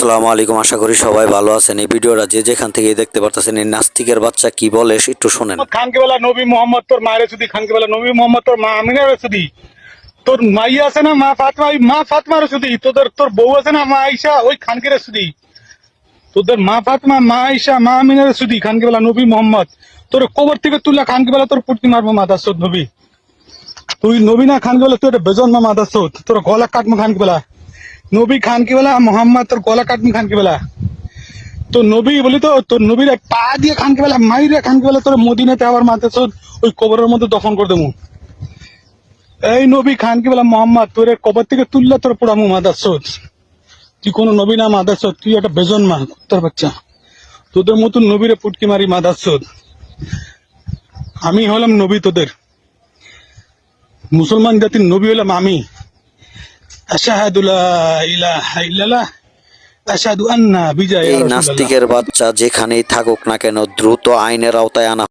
আসসালামু আলাইকুম, আশা করি সবাই ভালো আছেন। এই ভিডিওটা যে যেখান থেকে দেখতে পারতেছেন, এই নাস্তিকের বাচ্চা কি বলে একটু শোনেন। খানকে বেলা নবী মোহাম্মদ তোর মায়ের সুদি, খানকে বেলা নবী মোহাম্মদ তোর মা আমিনার সুদি, তোর মাই আছে না মা ফাতমা, ওই মা ফাতমার সুদি, তোর বউ আছে না মা আইসা, ওই খানকের সুদি, তোদের মা ফাতমা মা আইসা মা আমিনার সুদি, খানকে বেলা নবী মোহাম্মদ তোর কবর থেকে তুললা খানকে বেলা তোর পুটকি মারবো মাদার সদ নবী, তুই নবী না খানকে বেলা, তুই একটা বেজন মা মাদার সদ, তোর গলা কাটমো খানকে বেলা নবী, খানকে বেলা মোহাম্মদ তোর গলা কাটমো খানকে বেলা, তো নবী বলি তো তোর নবীর পা দিয়ে খানকে বেলা মাইরে খানকে বেলা তোর মদিনাতে আবার মাথার ওই কবরের মধ্যে দফন করে দেবো। এই নবী খানকে বেলা মোহাম্মদ তোর কবর থেকে তুললে তোর পোড়ামু মাদার সোদ, তুই কোনো নবী না মাদার সোদ, তুই একটা বেজন মা তোর বাচ্চা, তোদের মতন নবীরে পুটকি মারি মাদার সোদ। আমি হলাম নবী, তোদের মুসলমান জাতির নবী হলাম আমি। আশহাদু লা ইলাহা ইল্লাল্লাহ আশহাদু আন্না বিজয় এই নাস্তিকের বাচ্চা যেখানেই থাকুক না কেন দ্রুত আইনের আওতায় আনা